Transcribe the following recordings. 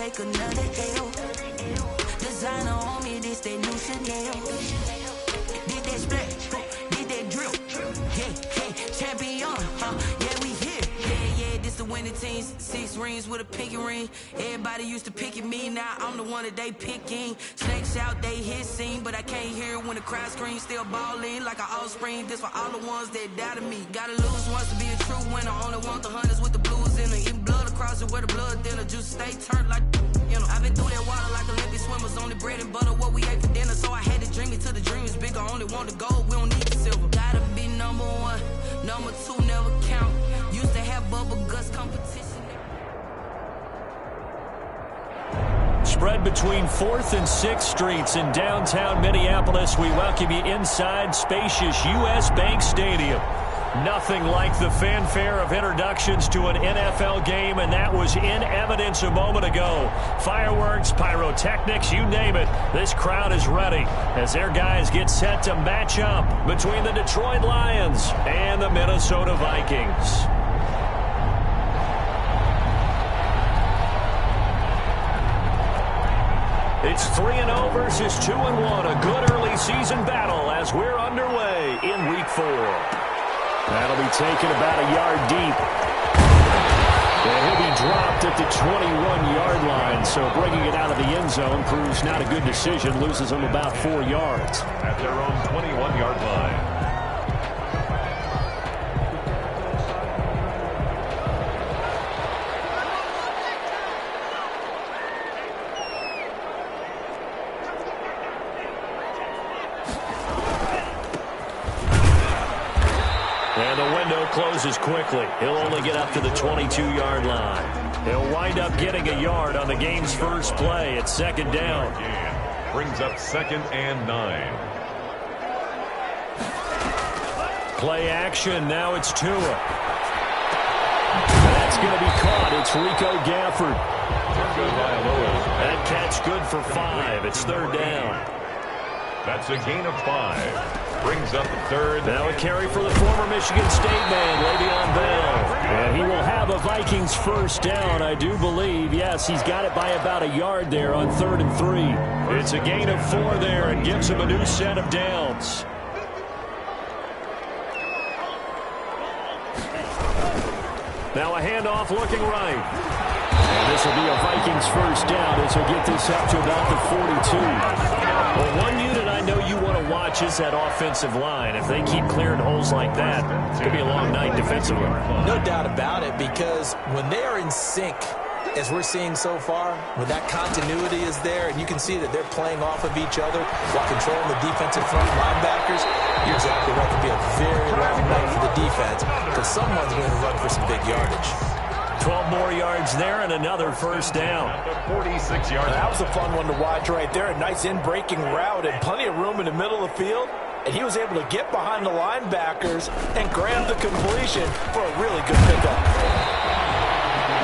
like another L. Designer on me, this that new Chanel. Did that split, did that drill. Yeah, champion, yeah, we here. Yeah, this the winning teams. 6 rings with a pinky ring. Everybody used to pick at me, now I'm the one that they picking. Snakes out, they hit scene, but I can't hear it when the crowd screams. Still ballin' like an offspring. This for all the ones that doubted me. Gotta lose once to be a true winner. Only want the hunters with the blues in it. Eating blood across it where the blood dinner. Juice stay turned like, you know. I've been through that water like Olympic swimmers. Only bread and butter what we ate for dinner. So I had to dream it till the dream is bigger. Only want the gold, we don't need the silver. Gotta be number 1, number 2 never count. Used to have bubble guts competition. Spread between 4th and 6th Streets in downtown Minneapolis. We welcome you inside spacious U.S. Bank Stadium. Nothing like the fanfare of introductions to an NFL game, and that was in evidence a moment ago. Fireworks, pyrotechnics, you name it. This crowd is ready as their guys get set to match up between the Detroit Lions and the Minnesota Vikings. It's 3-0 versus 2-1. A good early season battle as we're underway in Week 4. That'll be taken about a yard deep. And he'll be dropped at the 21-yard line. So bringing it out of the end zone proves not a good decision. Loses them about 4 yards. At their own 21-yard line. Closes quickly. He'll only get up to the 22-yard line. He'll wind up getting a yard on the game's first play at 2nd down. Brings up 2nd and 9. Play action. Now it's Tua. That's going to be caught. It's Rico Gafford. That catch good for 5. It's 3rd down. That's a gain of 5. Brings up the 3rd. Now a carry for the former Michigan State man, Le'Veon Bell. And he will have a Vikings first down, I do believe. Yes, he's got it by about a yard there on 3rd and 3. It's a gain of 4 there and gives him a new set of downs. Now a handoff looking right. And this will be a Vikings first down as he'll get this up to about the 42. Well, one unit I know you want to watch is that offensive line. If they keep clearing holes like that, it's going to be a long night defensively. No doubt about it, because when they are in sync, as we're seeing so far, when that continuity is there, and you can see that they're playing off of each other while controlling the defensive front linebackers, you're exactly right. It could be a very long night for the defense because someone's going to run for some big yardage. 12 more yards there and another first down. 46 yards. That was a fun one to watch right there. A nice in-breaking route and plenty of room in the middle of the field. And he was able to get behind the linebackers and grab the completion for a really good pickup.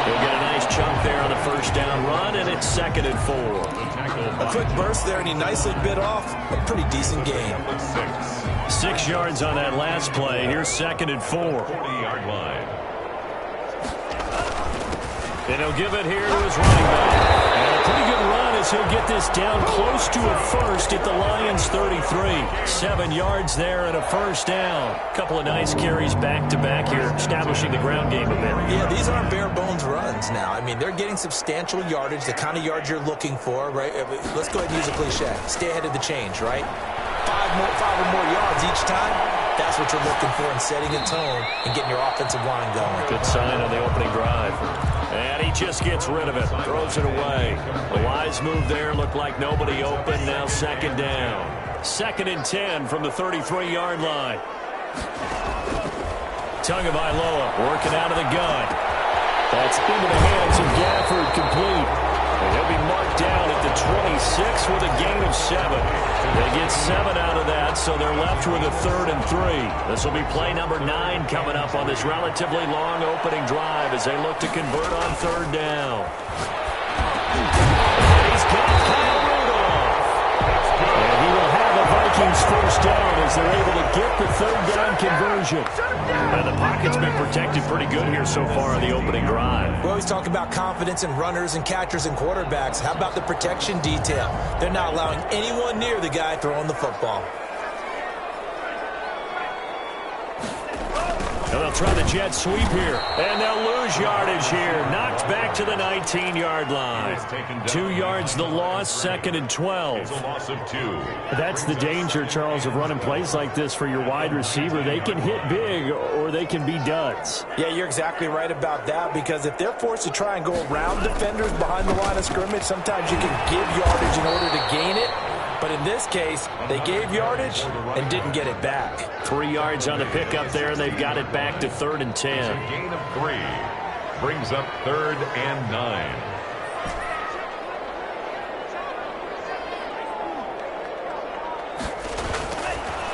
He'll get a nice chunk there on the first down run, and it's 2nd and 4. A quick burst there, and he nicely bit off a pretty decent gain. 6 yards on that last play. Here's 2nd and 4. 40-yard line. And he'll give it here to his running back. And a pretty good run as he'll get this down close to a first at the Lions 33. 7 yards there and a first down. A couple of nice carries back-to-back here, establishing the ground game a bit. Yeah, these aren't bare-bones runs now. I mean, they're getting substantial yardage, the kind of yards you're looking for, right? Let's go ahead and use a cliche. Stay ahead of the change, right? 5 or more yards each time. That's what you're looking for in setting a tone and getting your offensive line going. Good sign on the opening drive. And he just gets rid of it, throws it away. The wise move there, looked like nobody open. Now 2nd down. 2nd and 10 from the 33-yard line. Tagovailoa working out of the gun. That's into the hands of Gafford, complete. And he'll be marked down at the 26 with a gain of 7. They get 7 out of that, so they're left with a 3rd and 3. This will be play number 9 coming up on this relatively long opening drive as they look to convert on 3rd down. And he's got Kyle Rudolph. And he will have a Viking Vikings first down as they're able to get the third down conversion. And the pocket's been protected pretty good here so far on the opening drive. We always talk about confidence in runners and catchers and quarterbacks. How about the protection detail? They're not allowing anyone near the guy throwing the football. And they'll try the jet sweep here. And they'll lose yardage here. Knocked back to the 19-yard line. 2 yards the loss, 2nd and 12. It's a loss of 2. That's the danger, Charles, of running plays like this for your wide receiver. They can hit big or they can be duds. Yeah, you're exactly right about that, because if they're forced to try and go around defenders behind the line of scrimmage, sometimes you can give yardage in order to gain it. But in this case, they gave yardage and didn't get it back. 3 yards on the pickup there, and they've got it back to 3rd and 10. It's a gain of 3. Brings up 3rd and 9.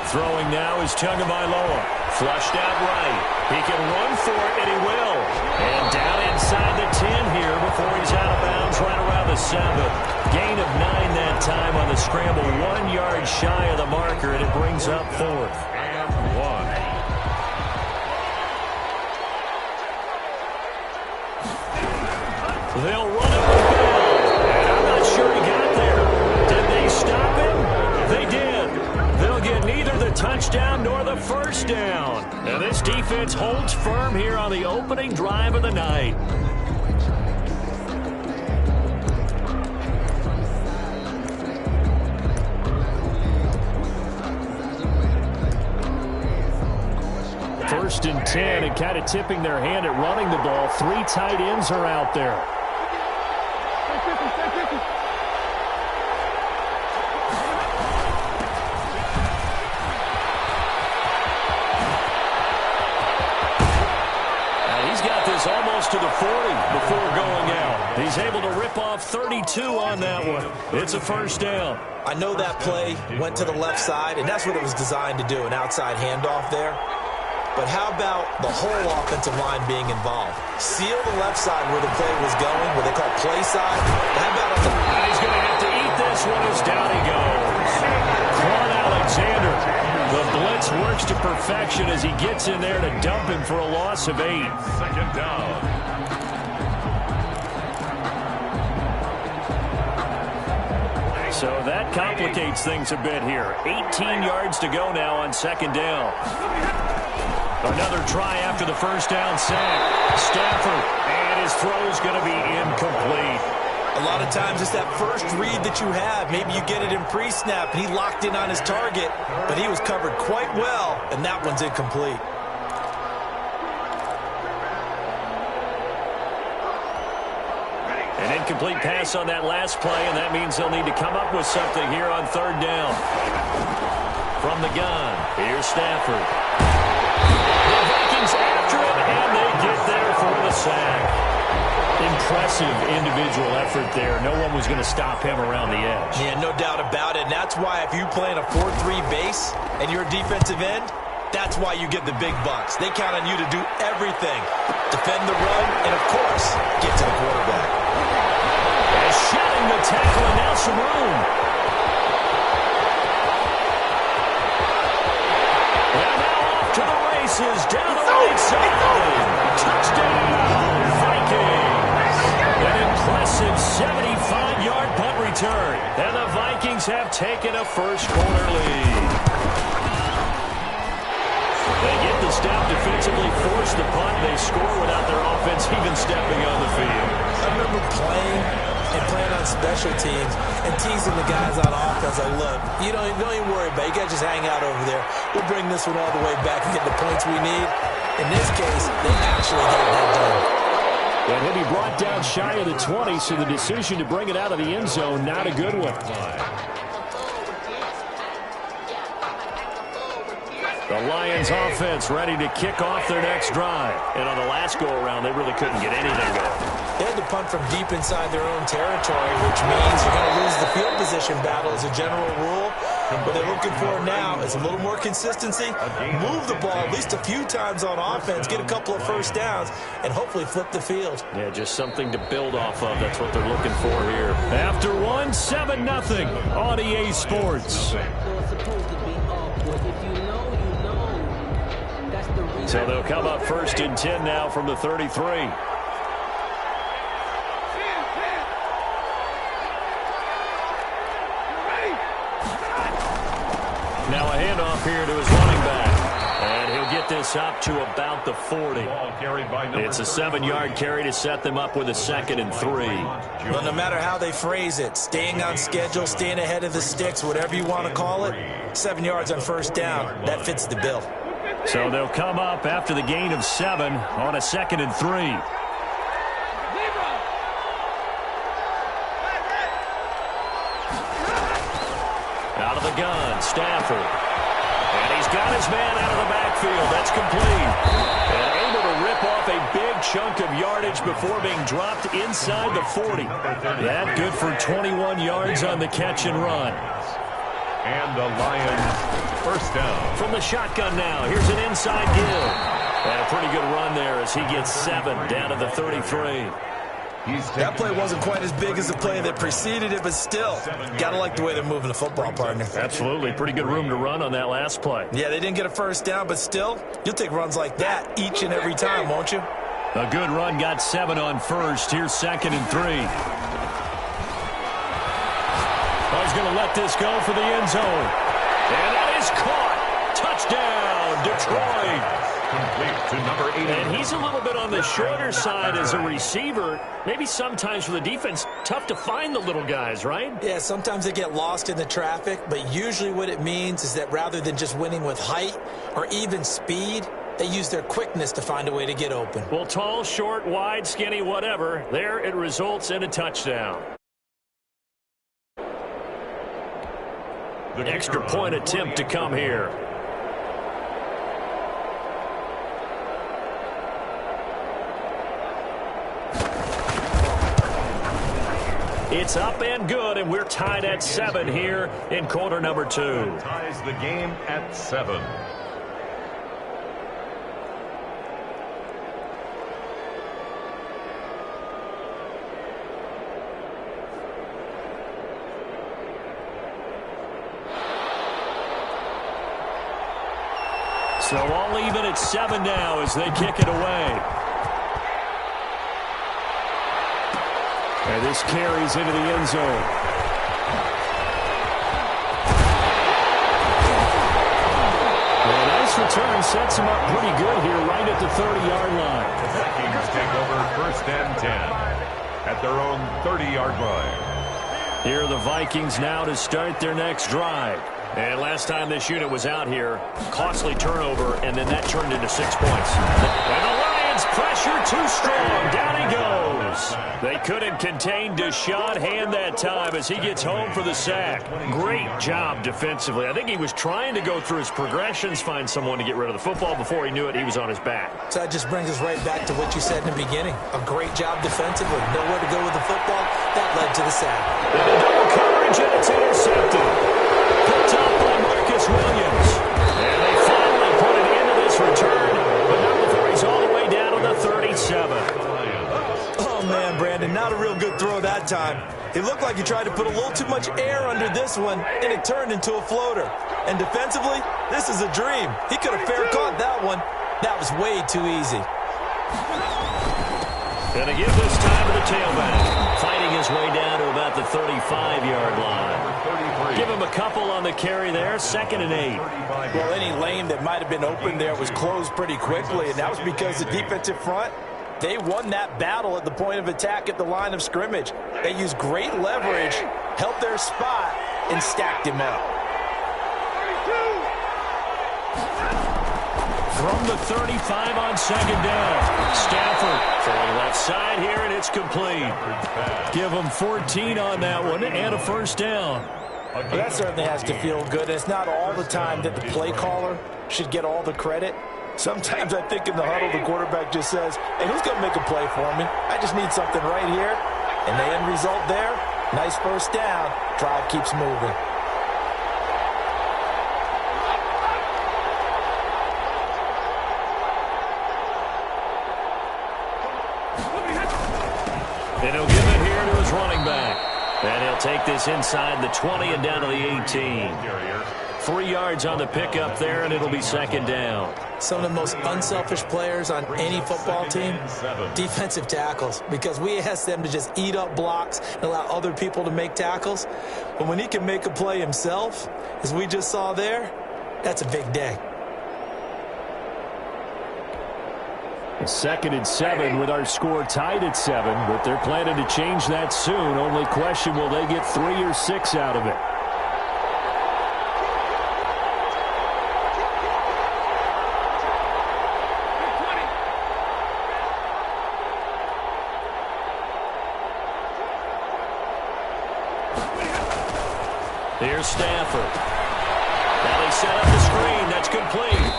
Throwing now is Tagovailoa. Flushed out right. He can run for it, and he will. And down inside the 10 here before he's out of bounds right around the 7. Gain of 9 that time on the scramble. 1 yard shy of the marker, and it brings up 4th. And 1. They'll run it with Bill. And I'm not sure he got there. Did they stop him? They did. They'll get neither the touchdown nor the first down. And this defense holds firm here on the opening drive of the night. First and 10, and kind of tipping their hand at running the ball. 3 tight ends are out there. He's got this almost to the 40 before going out. He's able to rip off 32 on that one. It's a first down. I know that play went to the left side, and that's what it was designed to do, an outside handoff there. But how about the whole offensive line being involved? Seal the left side where the play was going, what they call play side. How about on the... And he's going to have to eat this one as down he goes. Quan Alexander. The blitz works to perfection as he gets in there to dump him for a loss of 8. 2nd down. So that complicates things a bit here. 18 yards to go now on 2nd down. Another try after the first down sack. Stafford, and his throw's going to be incomplete. A lot of times it's that first read that you have. Maybe you get it in pre-snap, and he locked in on his target, but he was covered quite well, and that one's incomplete. An incomplete pass on that last play, and that means they'll need to come up with something here on 3rd down. From the gun, here's Stafford. The Vikings after him, and they get there for the sack. Impressive individual effort there. No one was going to stop him around the edge. Yeah, no doubt about it. And that's why if you play in a 4-3 base and you're a defensive end, that's why you get the big bucks. They count on you to do everything. Defend the run and, of course, get to the quarterback. And shedding the tackle, and now some room. And now off to the races, down the right side. Touchdown, Vikings. An impressive 75-yard punt return. And the Vikings have taken a first-quarter lead. They get the stop defensively, force the punt. They score without their offense even stepping on the field. I remember playing on special teams and teasing the guys on offense. Like, look, you don't even worry about it. You got to just hang out over there. We'll bring this one all the way back and get the points we need. In this case, they actually got that done. And he'll be brought down shy of the 20, so the decision to bring it out of the end zone, not a good one. The Lions offense ready to kick off their next drive. And on the last go-around, they really couldn't get anything going. They had to punt from deep inside their own territory, which means you're going to lose the field position battle as a general rule. What they're looking for now is a little more consistency, move the ball at least a few times on offense, get a couple of first downs, and hopefully flip the field. Yeah, just something to build off of. That's what they're looking for here. After one, 7-0 on EA Sports. So they'll come up 1st and 10 now from the 33. Now a handoff here to his running back. And he'll get this up to about the 40. It's a 7-yard carry to set them up with a 2nd and 3. Well, no matter how they phrase it, staying on schedule, staying ahead of the sticks, whatever you want to call it, 7 yards on 1st down, that fits the bill. So they'll come up after the gain of 7 on a 2nd and 3. Out of the gun, Stafford. And he's got his man out of the backfield. That's complete. And able to rip off a big chunk of yardage before being dropped inside the 40. That good for 21 yards on the catch and run. And the Lions 1st down. From the shotgun now, here's an inside give. And a pretty good run there as he gets 7 down to the 33. That play wasn't quite as big as the play that preceded it, but still, gotta like the way they're moving the football, partner. Absolutely. Pretty good room to run on that last play. Yeah, they didn't get a 1st down, but still, you'll take runs like that each and every time, won't you? A good run, got 7 on 1st. Here's 2nd and 3. Oh, he's going to let this go for the end zone. And that is caught. Touchdown, Detroit. Complete to number 80. And he's a little bit on the shorter side as a receiver. Maybe sometimes for the defense, tough to find the little guys, right? Yeah, sometimes they get lost in the traffic, but usually what it means is that rather than just winning with height or even speed, they use their quickness to find a way to get open. Well, tall, short, wide, skinny, whatever, there it results in a touchdown. The extra point attempt to come here. It's up and good, and we're tied at 7 here in quarter number 2. Ties the game at 7. So all even at 7 now as they kick it away. And this carries into the end zone. Well, a nice return sets him up pretty good here right at the 30-yard line. The Vikings take over 1st and 10 at their own 30-yard line. Here are the Vikings now to start their next drive. And last time this unit was out here, costly turnover, and then that turned into 6 points. And the Lions pressure too strong. Down he goes. They couldn't contain Deshaun Hand that time as he gets home for the sack. Great job defensively. I think he was trying to go through his progressions, find someone to get rid of the football. Before he knew it, he was on his back. So that just brings us right back to what you said in the beginning. A great job defensively. Nowhere to go with the football. That led to the sack. Double coverage, and it's intercepted. Picked up by Marcus Williams. And they finally put it into this return, but not before he's all the way down to the 37. Oh, man, Brandon, not a real good throw that time. It looked like he tried to put a little too much air under this one, and it turned into a floater. And defensively, this is a dream. He could have fair caught that one. That was way too easy. Going to give this time to the tailback. Fighting his way down to about the 35-yard line. Give him a couple on the carry there. 2nd and 8. Well, any lane that might have been open there was closed pretty quickly, and that was because the defensive front, they won that battle at the point of attack at the line of scrimmage. They used great leverage, held their spot, and stacked him up. From the 35 on 2nd down. Stafford throwing left side here, and it's complete. Give him 14 on that one and a 1st down. Well, that certainly has to feel good. It's not all the time that the play caller should get all the credit. Sometimes I think in the huddle, the quarterback just says, hey, who's going to make a play for me? I just need something right here. And the end result there, nice 1st down. Drive keeps moving. And he'll give it here to his running back. And he'll take this inside the 20 and down to the 18. 3 yards on the pickup there, and it'll be 2nd down. some of the most unselfish players on any football team? Defensive tackles, because we ask them to just eat up blocks and allow other people to make tackles. But when he can make a play himself, as we just saw there, that's a big day. 2nd and 7 with our score tied at 7, but they're planning to change that soon. Only question, will they get 3 or 6 out of it? Here's Stafford. Now they set up the screen. That's complete.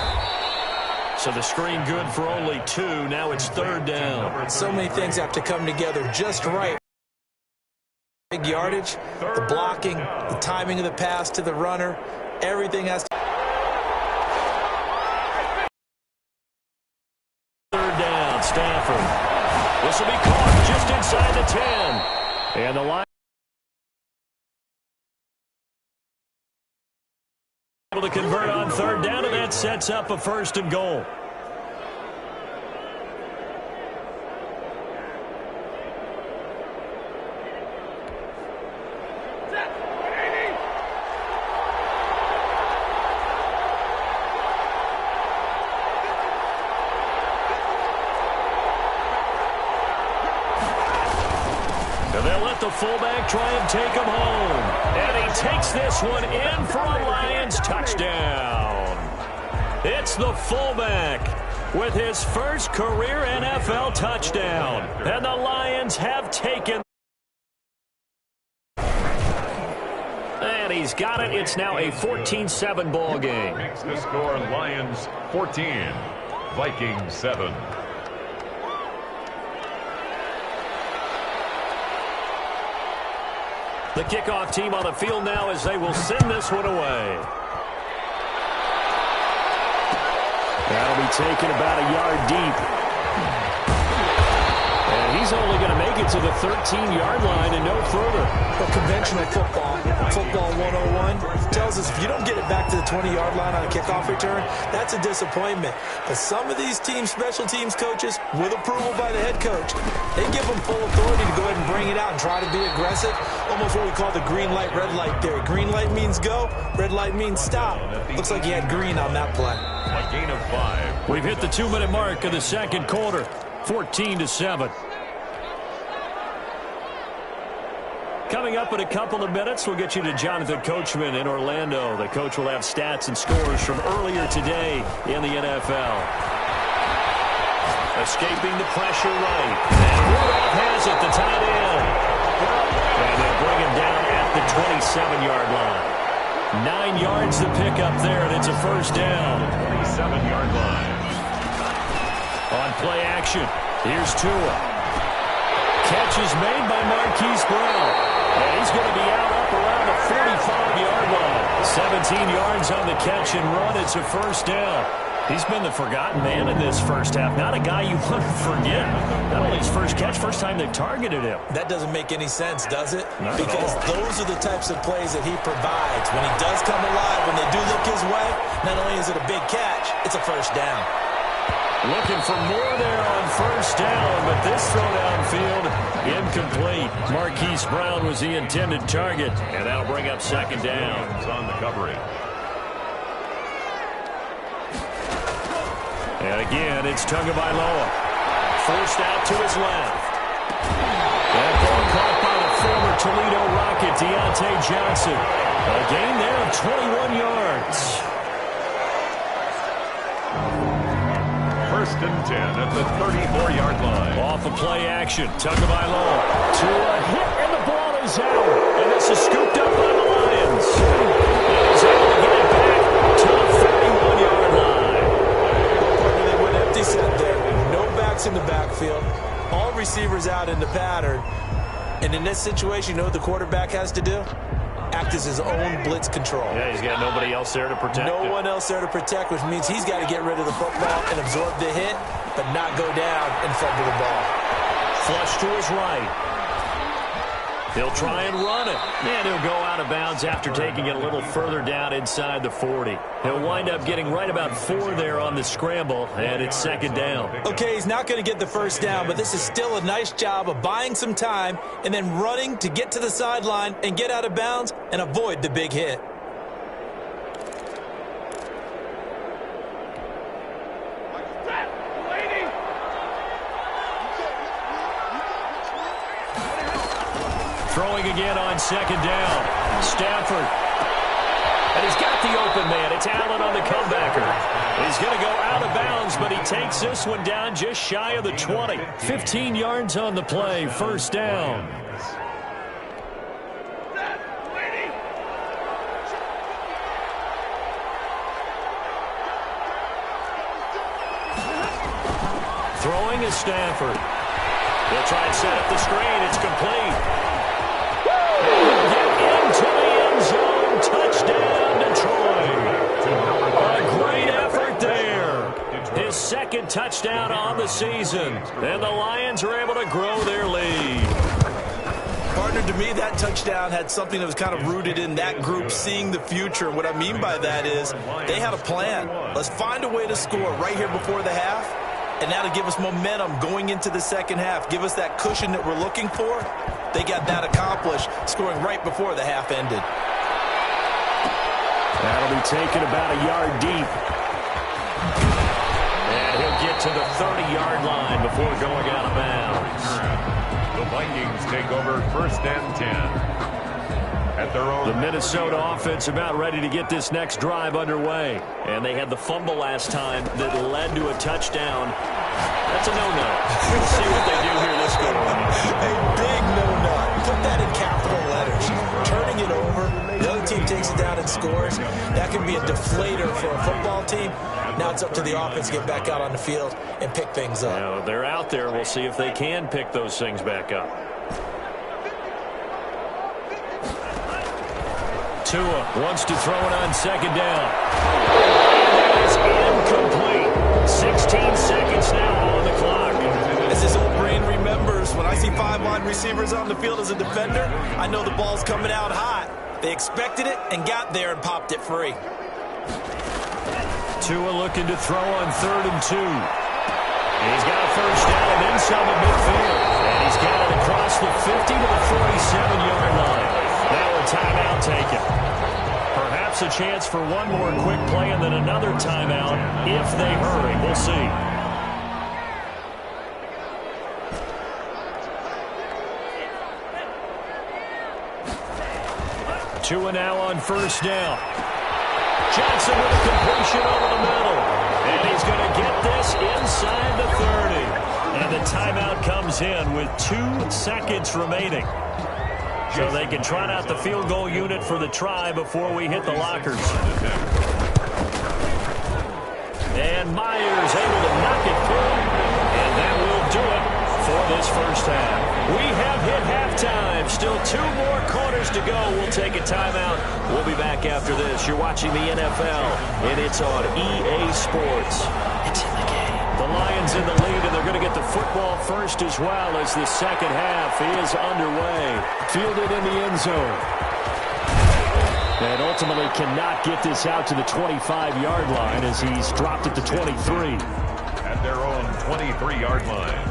So the screen good for only 2. Now it's 3rd down. So many things have to come together just right. Big yardage, the blocking, the timing of the pass to the runner, everything has to. 3rd down, Stafford. This will be caught just inside the 10. And the line able to convert on 3rd down, and that sets up a 1st and goal. And they'll let the fullback try and take him home. And he takes this one in for a Lions touchdown. It's the fullback with his first career NFL touchdown. And the Lions have taken. And he's got it. It's now a 14-7 ball game. Makes the score Lions 14, Vikings 7. The kickoff team on the field now as they will send this one away. That'll be taken about a yard deep. And he's only going to make it to the 13-yard line and no further. But conventional football 101, tells us if you don't get it back to the 20-yard line on a kickoff return, that's a disappointment. But some of these teams, special teams coaches, with approval by the head coach, they give them full authority to go ahead and bring it out and try to be aggressive. Almost what we call the green light, red light theory. Green light means go, red light means stop. Looks like he had green on that play. A gain of 5. We've hit the 2-minute mark of the second quarter, 14-7. Coming up in a couple of minutes, we'll get you to Jonathan Coachman in Orlando. The coach will have stats and scores from earlier today in the NFL. Escaping the pressure right. And Rudolph has it, the tight end. And they'll bring him down at the 27-yard line. 9 yards to pick up there, and it's a 1st down. 27-yard line. On play action, here's Tua. Catch is made by Marquise Brown. And he's going to be out up around the 45-yard line. 17 yards on the catch and run. It's a 1st down. He's been the forgotten man in this first half. Not a guy you want to forget. Not only his first catch, first time they've targeted him. That doesn't make any sense, does it? Not because those are the types of plays that he provides. When he does come alive, when they do look his way, not only is it a big catch, it's a 1st down. Looking for more there on 1st down, but this throw downfield incomplete. Marquise Brown was the intended target, and that'll bring up 2nd down. On the coverage. And again, it's Tagovailoa. Forced out to his left. That ball caught by the former Toledo Rocket, Deontay Johnson. A gain there of 21 yards. 1st and 10 at the 34-yard line. Off of play action, Tagovailoa to a hit, and the ball is out. And this is scooped up by the Lions. And he's able to get it back to the 31-yard line. They went empty set there. No backs in the backfield. All receivers out in the pattern. And in this situation, you know what the quarterback has to do? Act as his own blitz control. Yeah, he's got nobody else there to protect him. No one else there to protect, which means he's got to get rid of the football and absorb the hit, but not go down and fumble the ball. Flush to his right. He'll try and run it. And he'll go out of bounds after taking it a little further down inside the 40. He'll wind up getting right about 4 there on the scramble, and it's 2nd down. Okay, he's not going to get the first down, but this is still a nice job of buying some time and then running to get to the sideline and get out of bounds and avoid the big hit. Throwing again on 2nd down. Stafford. And he's got the open man. It's Allen on the comebacker. He's going to go out of bounds, but he takes this one down just shy of the 20. 15 yards on the play. 1st down. Throwing is Stafford. They'll try and set up the screen. It's complete. Into the end zone. Touchdown, Detroit. A great effort there. His 2nd touchdown on the season. And the Lions are able to grow their lead. Partner, to me, that touchdown had something that was kind of rooted in that group seeing the future. What I mean by that is they had a plan. Let's find a way to score right here before the half. And that'll give us momentum going into the 2nd half. Give us that cushion that we're looking for. They got that accomplished, scoring right before the half ended. That'll be taken about a yard deep. And he'll get to the 30-yard line before going out of bounds. The Vikings take over 1st and 10. At their own. The Minnesota offense about ready to get this next drive underway. And they had the fumble last time that led to a touchdown. That's a no-no. We'll see what they do here this go around. A big no-no. Put that in capital letters. Turning it over. The other team takes it down and scores. That can be a deflator for a football team. Now it's up to the offense to get back out on the field and pick things up. Now, they're out there. We'll see if they can pick those things back up. Tua wants to throw it on 2nd down. That is incomplete. 16 seconds now on the clock. As his old brain remembers, when I see 5 wide receivers on the field as a defender, I know the ball's coming out hot. They expected it and got there and popped it free. Tua looking to throw on 3rd and 2. He's got a first down and then some at midfield. And he's got it across the 50 to the 47-yard line. Now a timeout taken. Perhaps a chance for one more quick play and then another timeout if they hurry. We'll see. Tua now on 1st down. Johnson with a completion over the middle. And he's going to get this inside the 30. And the timeout comes in with 2 seconds remaining. So they can trot out the field goal unit for the try before we hit the lockers. And Myers able to knock it through. And that will do it for this first half. We have hit halftime. Still 2 more quarters to go. We'll take a timeout. We'll be back after this. You're watching the NFL, and it's on EA Sports. It's in the game. The Lions in the lead, and they're going to get the football first as well as the 2nd half is underway. Fielded in the end zone. And ultimately cannot get this out to the 25-yard line as he's dropped it to 23. At their own 23-yard line.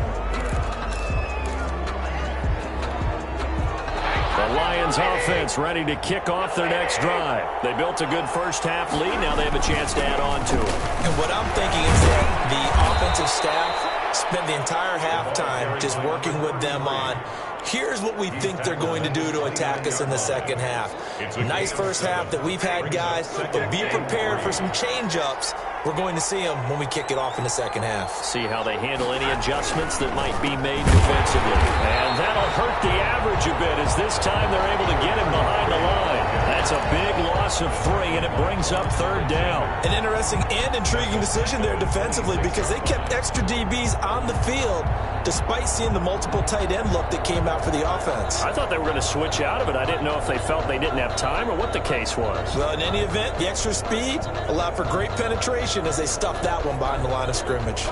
The Lions offense ready to kick off their next drive. They built a good first half lead. Now they have a chance to add on to it. And what I'm thinking is that the offensive staff spent the entire halftime just working with them on, here's what we think they're going to do to attack us in the 2nd half. Nice first half that we've had, guys, but be prepared for some change-ups. We're going to see them when we kick it off in the 2nd half. See how they handle any adjustments that might be made defensively. And that'll hurt the average a bit as this time they're able to get him behind the line. That's a big loss of 3, and it brings up 3rd down. An interesting and intriguing decision there defensively because they kept extra DBs on the field despite seeing the multiple tight end look that came out for the offense. I thought they were going to switch out of it. I didn't know if they felt they didn't have time or what the case was. Well, in any event, the extra speed allowed for great penetration as they stuffed that one behind the line of scrimmage.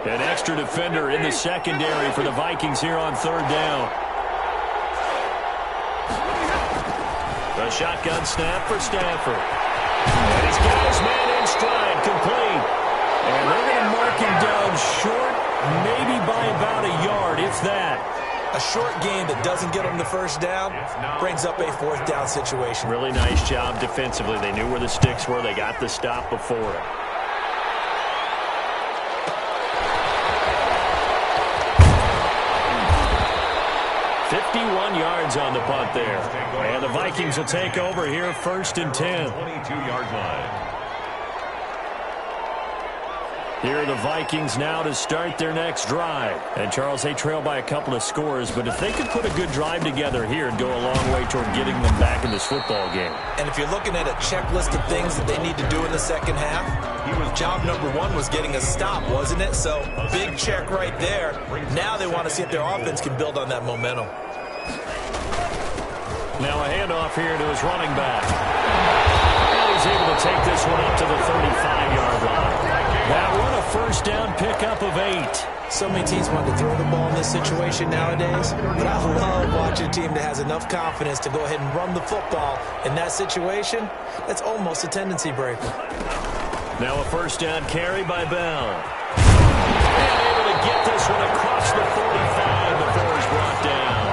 An extra defender in the secondary for the Vikings here on third down. A shotgun snap for Stafford. And he's got his man in stride, complete. And they're going to mark him down short, maybe by about a yard, if that. A short gain that doesn't get them the first down brings up a fourth down situation. Really nice job defensively. They knew where the sticks were. They got the stop before it. Yards on the punt there. And the Vikings will take over here, 1st and 10. 22-yard line. Here are the Vikings now to start their next drive. And, Charles, they trail by a couple of scores, but if they could put a good drive together here and go a long way toward getting them back in this football game. And if you're looking at a checklist of things that they need to do in the second half, job number one was getting a stop, wasn't it? So, big check right there. Now they want to see if their offense can build on that momentum. Now a handoff here to his running back. And he's able to take this one up to the 35-yard line. That one a first down pickup of 8. So many teams want to throw the ball in this situation nowadays, but I love watching a team that has enough confidence to go ahead and run the football. In that situation, that's almost a tendency breaker. Now a first down carry by Bell. And able to get this one across the 45 before he's brought down.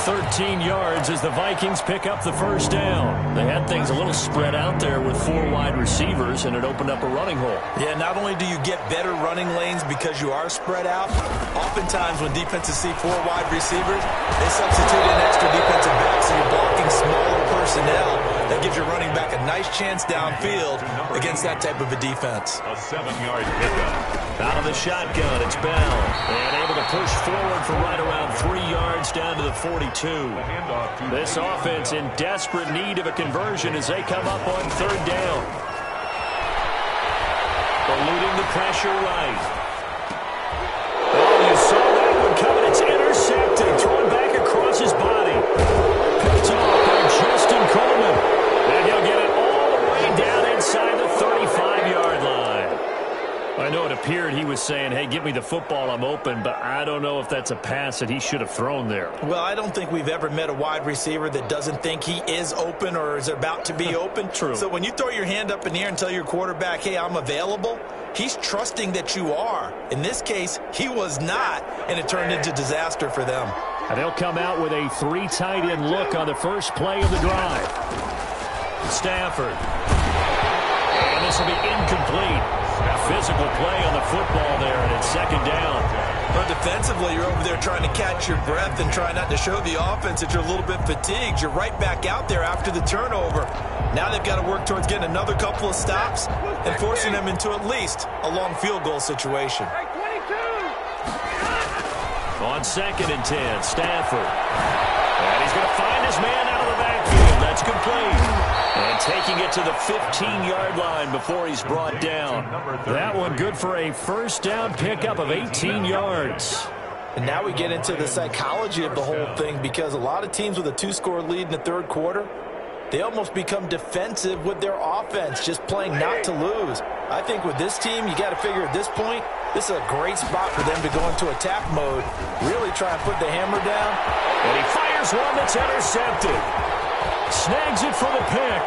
13 yards as the Vikings pick up the first down. They had things a little spread out there with 4 wide receivers, and it opened up a running hole. Yeah, not only do you get better running lanes because you are spread out, oftentimes when defenses see 4 wide receivers, they substitute in extra defensive backs, so you're blocking smaller personnel. That gives your running back a nice chance downfield against that type of a defense. A 7-yard pickup. Out of the shotgun, it's Bell. And able to push forward for right around 3 yards down to the 42. This offense in desperate need of a conversion as they come up on third down. Eluding the pressure right. Oh, you saw that one coming. It's intercepted. Thrown back across his body. Picked off by Justin Coleman. And he'll get it all the way down inside the 35-yard line. I know it appeared he was saying, hey, give me the football, I'm open, but I don't know if that's a pass that he should have thrown there. Well, I don't think we've ever met a wide receiver that doesn't think he is open or is about to be open. True. So when you throw your hand up in the air and tell your quarterback, hey, I'm available, he's trusting that you are. In this case, he was not, and it turned into disaster for them. And they'll come out with a 3 tight end look on the first play of the drive. Stafford. And this will be incomplete. Physical play on the football there, and it's second down. But defensively, you're over there trying to catch your breath and try not to show the offense that you're a little bit fatigued. You're right back out there after the turnover. Now they've got to work towards getting another couple of stops and forcing them into at least a long field goal situation. On 2nd and 10, Stafford. And he's going to find his man out of the backfield. That's complete. And taking it to the 15-yard line before he's brought down. That one good for a first down pickup of 18 yards. And now we get into the psychology of the whole thing, because a lot of teams with a 2-score lead in the third quarter, they almost become defensive with their offense, just playing not to lose. I think with this team, you got to figure at this point, this is a great spot for them to go into attack mode, really try and put the hammer down. And he fires one that's intercepted. Snags it for the pick.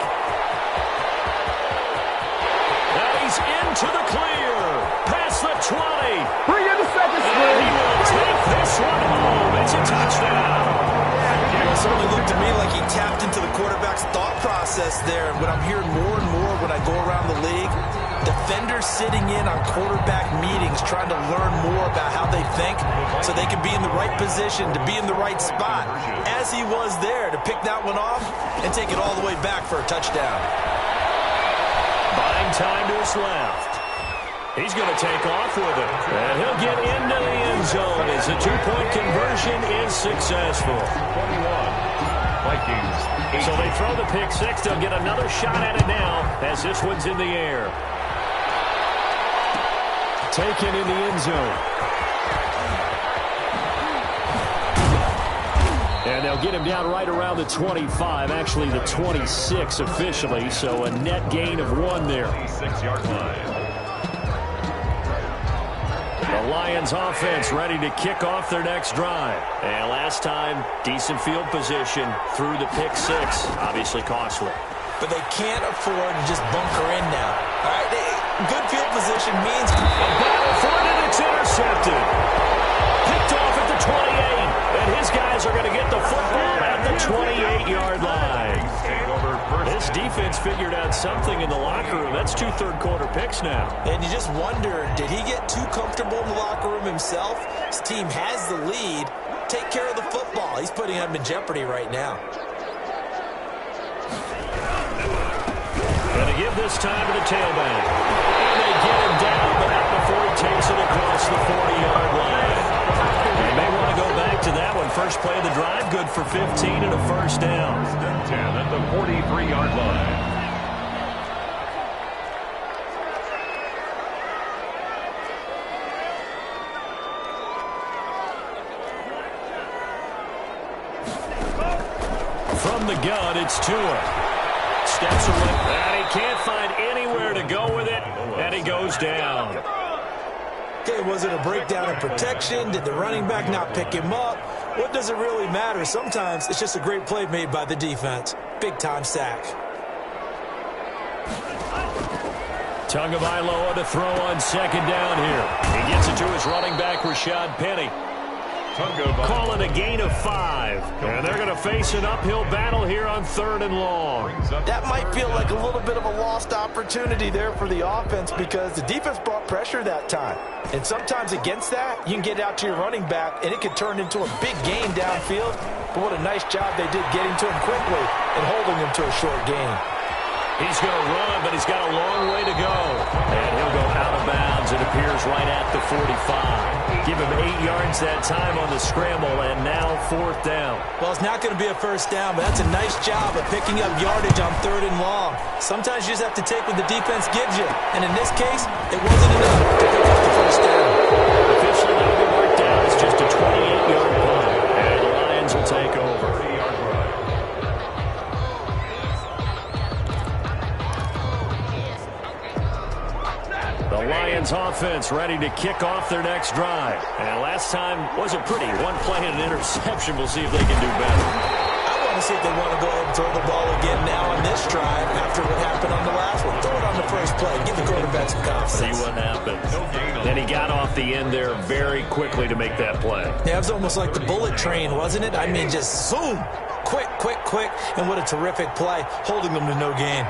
Now he's into the clear. Past the 20. Bring in the second string. And he will take this one home. It's a touchdown. It certainly looked to me like he tapped into the quarterback's thought process there. And what I'm hearing more and more when I go around the league, defenders sitting in on quarterback meetings trying to learn more about how they think so they can be in the right position to be in the right spot, as he was there to pick that one off and take it all the way back for a touchdown. Buying time to his left. He's going to take off with it. And he'll get into the end zone as the 2-point conversion is successful. 21. Vikings. 8. So they throw the pick six. They'll get another shot at it now as this one's in the air. Taken in the end zone. And they'll get him down right around the 25, actually the 26 officially, so a net gain of 1 there. 6-yard line. The Lions offense ready to kick off their next drive. And last time, decent field position through the pick six. Obviously costly. But they can't afford to just bunker in now. All right, good field position means a battle for it, and it's intercepted. Picked off at the 28, and his guys are going to get the football at the 28-yard line. This defense figured out something in the locker room. That's 2 third-quarter picks now. And you just wonder, did he get too comfortable in the locker room himself? His team has the lead. Take care of the football. He's putting them in jeopardy right now. Going to give this time to the tailback. And they get him down, but not before he takes it across the 40-yard line. They may want to go back to that one. First play of the drive, good for 15 and a first down. 10 at the 43-yard line. From the gun, it's Tua. Steps away, and he can't find anywhere to go with it, and he goes down. Okay, was it a breakdown in protection? Did the running back not pick him up? What does it really matter? Sometimes it's just a great play made by the defense. Big-time sack. Tagovailoa to throw on second down here. He gets it to his running back, Rashad Penny. Calling a gain of 5. And they're going to face an uphill battle here on 3rd and long. That might feel like a little bit of a lost opportunity there for the offense because the defense brought pressure that time. And sometimes against that, you can get out to your running back, and it could turn into a big gain downfield. But what a nice job they did getting to him quickly and holding him to a short gain. He's going to run, but he's got a long way to go. And he'll go out of bounds. It appears right at the 45. Give him 8 yards that time on the scramble, and now 4th down. Well, it's not going to be a first down, but that's a nice job of picking up yardage on 3rd and long. Sometimes you just have to take what the defense gives you. And in this case, it wasn't enough to pick up the first down. Officially, that'll be marked down. It's just a 28-yard punt. And the Lions will take over. The Lions offense ready to kick off their next drive. And last time was a pretty one play and an interception. We'll see if they can do better. I want to see if they want to go ahead and throw the ball again now on this drive after what happened on the last one. Throw it on the first play. Give the quarterback some confidence. See what happens. Then he got off the end there very quickly to make that play. Yeah, it was almost like the bullet train, wasn't it? I mean, just zoom. Quick, quick, quick. And what a terrific play, holding them to no gain.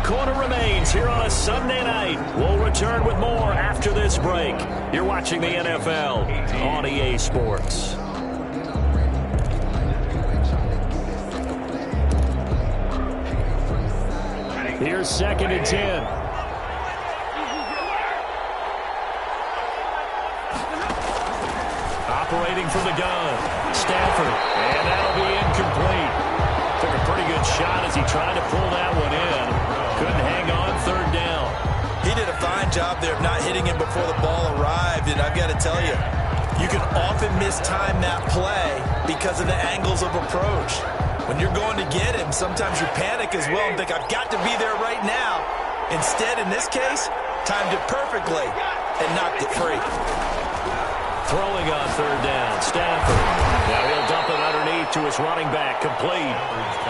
Quarter remains here on a Sunday night. We'll return with more after this break. You're watching the NFL on EA Sports. Here's 2nd and 10. Operating from the gun. Stafford. And that'll be incomplete. Took a pretty good shot as he tried to pull that one in. Couldn't hang on 3rd down. He did a fine job there of not hitting him before the ball arrived, and I've got to tell you, you can often mistime that play because of the angles of approach. When you're going to get him, sometimes you panic as well and think, I've got to be there right now. Instead, in this case, timed it perfectly and knocked it free. Throwing on 3rd down, Stafford. Now he'll dump it underneath to his running back, complete.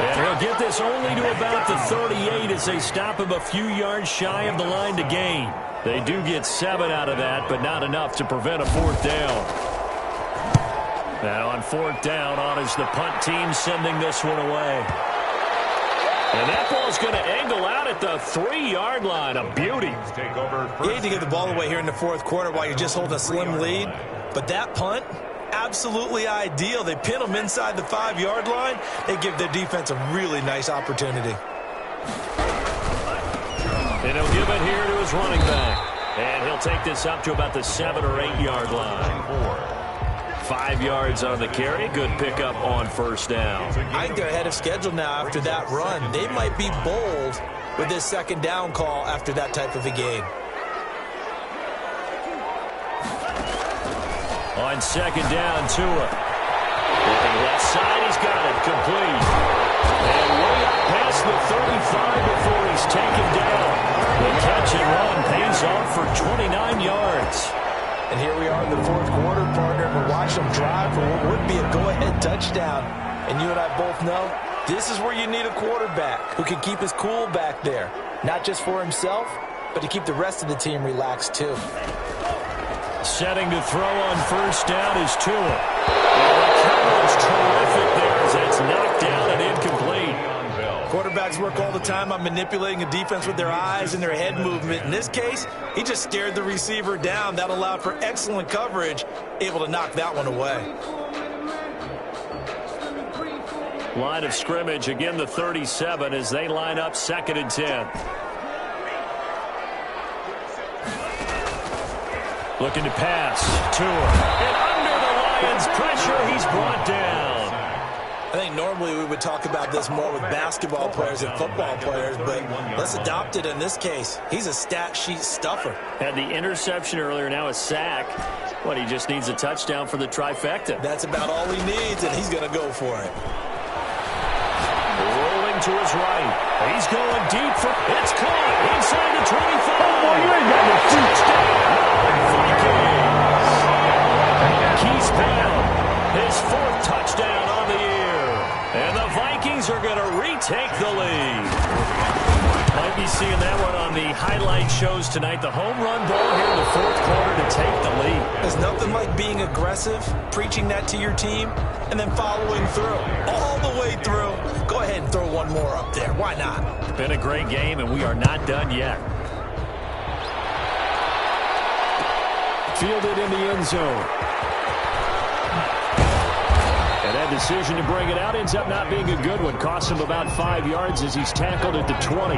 And he'll get this only to about the 38 as they stop him a few yards shy of the line to gain. They do get 7 out of that, but not enough to prevent a 4th down. Now on 4th down, on is the punt team sending this one away. And that ball's going to angle out at the 3-yard line. A beauty. You hate to give the ball away here in the 4th quarter while you're just holding a slim lead. But that punt, absolutely ideal. They pin them inside the 5-yard line. They give their defense a really nice opportunity. And he'll give it here to his running back. And he'll take this up to about the 7 or 8-yard line. 5 yards on the carry. Good pickup on 1st down. I think they're ahead of schedule now after that run. They might be bold with this 2nd down call after that type of a game. On 2nd down, Tua. Looking left side, he's got it complete. And way up past the 35 before he's taken down. The catch and run pays off for 29 yards. And here we are in the fourth quarter, partner, and we're watching them drive for what would be a go-ahead touchdown. And you and I both know this is where you need a quarterback who can keep his cool back there. Not just for himself, but to keep the rest of the team relaxed too. Setting to throw on first down is Tua. And the cover is terrific there as it's knocked down and incomplete. Quarterbacks work all the time on manipulating a defense with their eyes and their head movement. In this case, he just stared the receiver down. That allowed for excellent coverage, able to knock that one away. Line of scrimmage, again the 37 as they line up 2nd and 10. Looking to pass. Tua. And under the Lions' pressure, he's brought down. I think normally we would talk about this more with basketball players and football players, but let's adopt it in this case. He's a stat sheet stuffer. Had the interception earlier, now a sack. What, he just needs a touchdown for the trifecta. That's about all he needs, and he's going to go for it. Rolling to his right. He's going deep for it's caught inside the 25. Oh, boy, you ain't got no Touchdown. Keys Brown, his 4th touchdown on the year. And the Vikings are going to retake the lead. Might be seeing that one on the highlight shows tonight. The home run ball here in the 4th quarter to take the lead. There's nothing like being aggressive, preaching that to your team, and then following through. All the way through. Go ahead and throw one more up there. Why not? Been a great game, and we are not done yet. Fielded in the end zone. And that decision to bring it out ends up not being a good one. Costs him about 5 yards as he's tackled at the 20.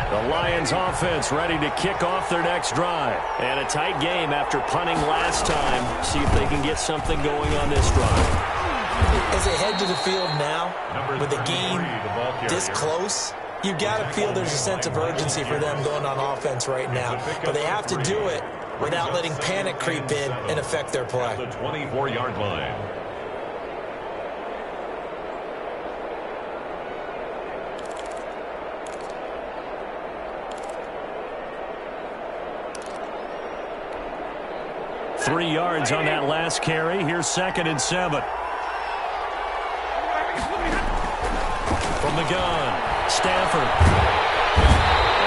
The Lions offense ready to kick off their next drive. And a tight game after punting last time. See if they can get something going on this drive. As they head to the field now, with the game this close, you've got to feel there's a sense of urgency for them going on offense right now. But they have to do it without letting panic creep in and affect their play. The 24-yard line. Three yards on that last carry. Here's 2nd and 7. From the gun, Stafford.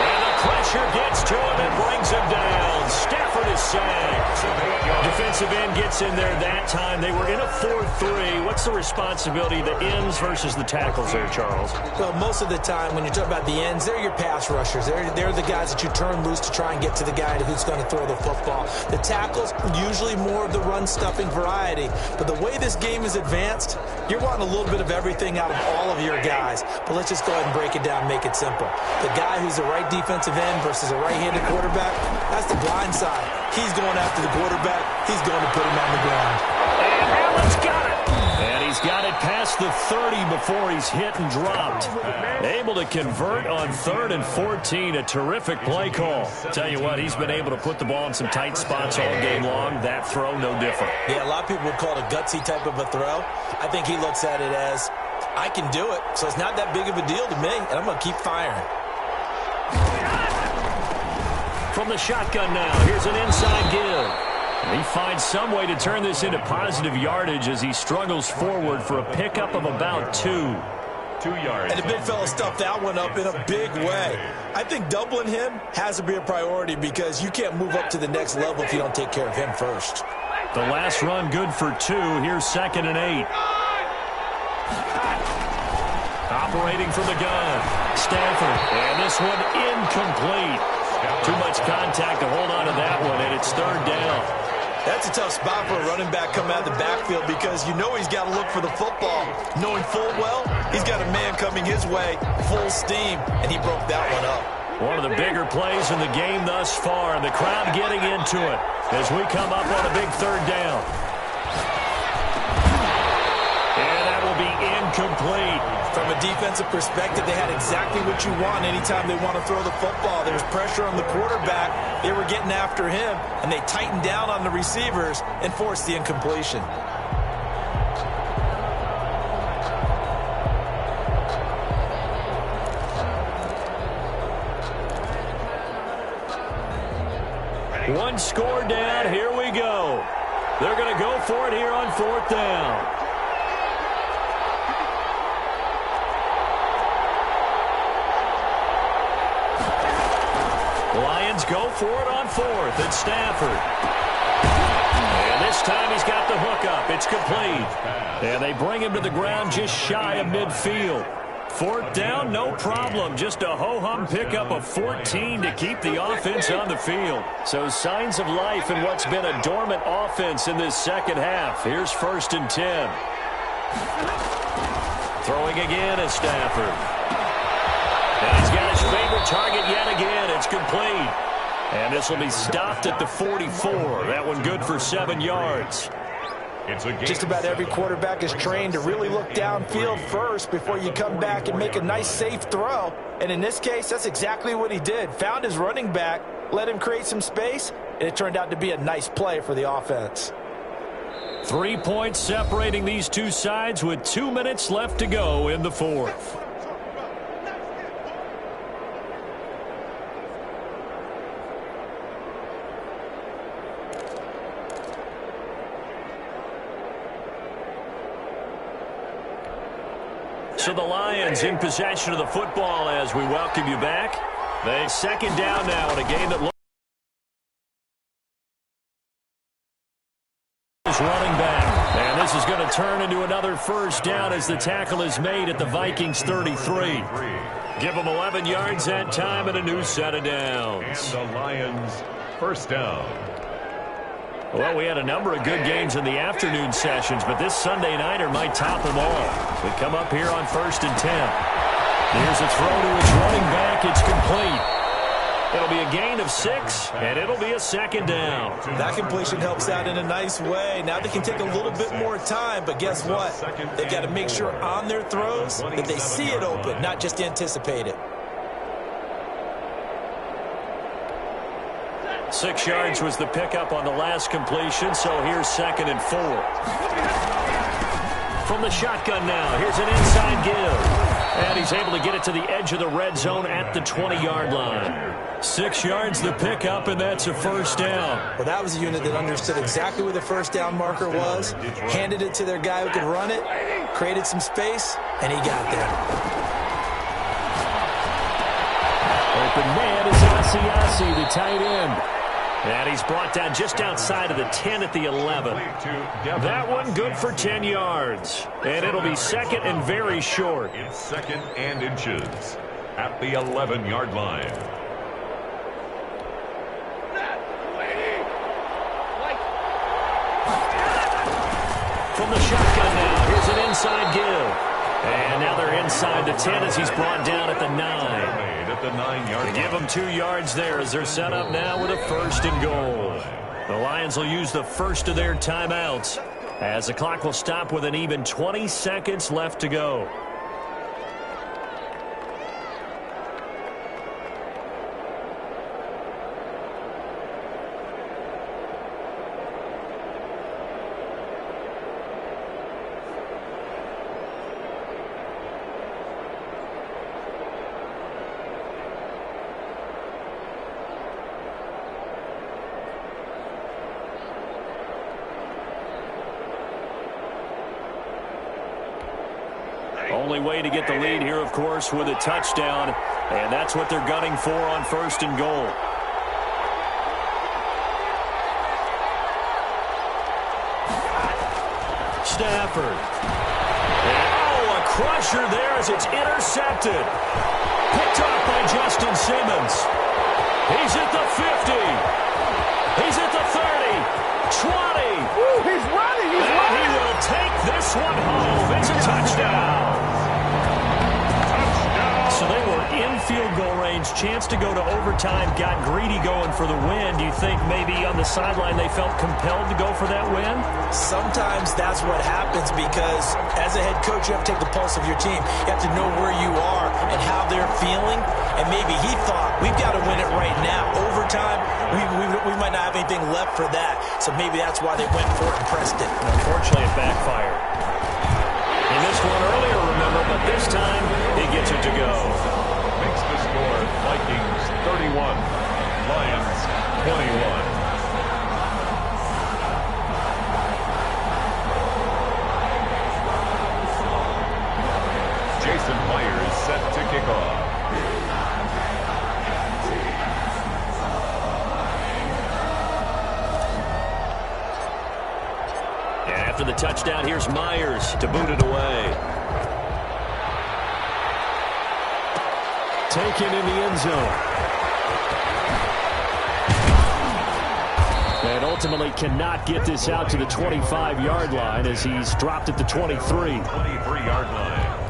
And the pressure gets to him and brings him down. Stafford is sacked. Defensive end gets in there that time. They were in a 4-3. What's the responsibility of the ends versus the tackles there, Charles? Well, most of the time when you talk about the ends, they're your pass rushers. They're the guys that you turn loose to try and get to the guy who's going to throw the football. The tackles, usually more of the run-stuffing variety. But the way this game is advanced, you're wanting a little bit of everything out of all of your guys. But let's just go ahead and break it down, make it simple. The guy who's the right defensive end versus a right-handed quarterback, that's the blind side. He's going after the quarterback. He's going to put him on the ground. And Allen's got it. And he's got it past the 30 before he's hit and dropped. Able to convert on 3rd and 14. A terrific play call. Tell you what, he's been able to put the ball in some tight spots all game long. That throw, no different. Yeah, a lot of people would call it a gutsy type of a throw. I think he looks at it as, I can do it, so it's not that big of a deal to me, and I'm going to keep firing. From the shotgun now, here's an inside give. And he finds some way to turn this into positive yardage as he struggles forward for a pickup of about 2. 2 yards. And the big fella stuffed that one up in a big way. I think doubling him has to be a priority because you can't move up to the next level if you don't take care of him first. The last run good for 2. Here's 2nd and 8. Operating from the gun, Stafford. And this one incomplete. Too much contact to hold on to that one, and it's 3rd down. That's a tough spot for a running back coming out of the backfield because you know he's got to look for the football. Knowing full well, he's got a man coming his way, full steam, and he broke that one up. One of the bigger plays in the game thus far, and the crowd getting into it as we come up on a big 3rd down. And that will be incomplete. From a defensive perspective, they had exactly what you want anytime they want to throw the football. There was pressure on the quarterback. They were getting after him, and they tightened down on the receivers and forced the incompletion. One score down. Here we go. They're going to go for it here on 4th down. Lions go for it on 4th. It's Stafford. And this time he's got the hook up. It's complete. And they bring him to the ground just shy of midfield. 4th down, no problem. Just a ho-hum pickup of 14 to keep the offense on the field. So signs of life in what's been a dormant offense in this second half. Here's 1st and 10. Throwing again is Stafford. And he's got his favorite target yet again. It's complete. And this will be stopped at the 44. That one good for 7 yards. Just about every quarterback is trained to really look downfield first before you come back and make a nice, safe throw. And in this case, that's exactly what he did. Found his running back, let him create some space, and it turned out to be a nice play for the offense. 3 points separating these two sides with 2 minutes left to go in the 4th. So the Lions in possession of the football as we welcome you back. They 2nd down now in a game that looks running back. And this is going to turn into another 1st down as the tackle is made at the Vikings 33. Give them 11 yards that time and a new set of downs. And the Lions 1st down. Well, we had a number of good games in the afternoon sessions, but this Sunday nighter might top them all. We come up here on 1st and 10. Here's a throw to his running back. It's complete. It'll be a gain of 6, and it'll be a 2nd down. That completion helps out in a nice way. Now they can take a little bit more time, but guess what? They've got to make sure on their throws that they see it open, not just anticipate it. 6 yards was the pickup on the last completion, so here's 2nd and 4. From the shotgun now, here's an inside give. And he's able to get it to the edge of the red zone at the 20-yard line. 6 yards the pickup, and that's a 1st down. Well, that was a unit that understood exactly where the 1st down marker was, handed it to their guy who could run it, created some space, and he got there. Open man is Asiasi, the tight end. And he's brought down just outside of the 10 at the 11. That one good for 10 yards. And it'll be 2nd and very short. It's 2nd and inches at the 11-yard line. From the shotgun now, here's an inside give. And now they're inside the 10 as he's brought down at the 9. At the 9-yard line. Give them 2 yards there as they're set up now with a 1st and goal. The Lions will use the first of their timeouts as the clock will stop with an even 20 seconds left to go. Only way to get the lead here, of course, with a touchdown, and that's what they're gunning for on 1st and goal. Stafford. And, oh, a crusher there as it's intercepted. Picked off by Justin Simmons. He's at the 50. He's at the 30. 20. Ooh, he's running. He's and running. He will take this one home. It's a touchdown. So they were in field goal range Lions, chance to go to overtime, got greedy going for the win. Do you think maybe on the sideline they felt compelled to go for that win? Sometimes that's what happens because as a head coach, you have to take the pulse of your team. You have to know where you are and how they're feeling. And maybe he thought, we've got to win it right now. Overtime, we might not have anything left for that. So maybe that's why they went for it and pressed it. Unfortunately, it backfired. He missed one earlier, remember, but this time he gets it to go. Makes the score Vikings 31, Lions 21. Jason Myers set to kick off. And after the touchdown, here's Myers to boot it away. Taken in the end zone. And ultimately cannot get this out to the 25-yard line as he's dropped at the 23. 23-yard line.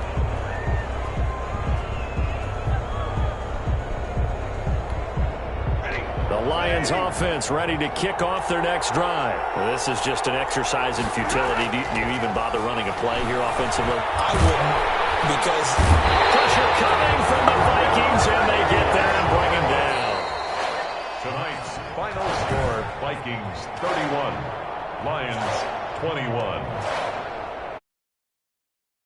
The Lions offense ready to kick off their next drive. Well, this is just an exercise in futility. Do you even bother running a play here offensively? I wouldn't, because Pressure coming from the Vikings, and they get there and bring him down. Tonight's final score, Vikings 31, Lions 21.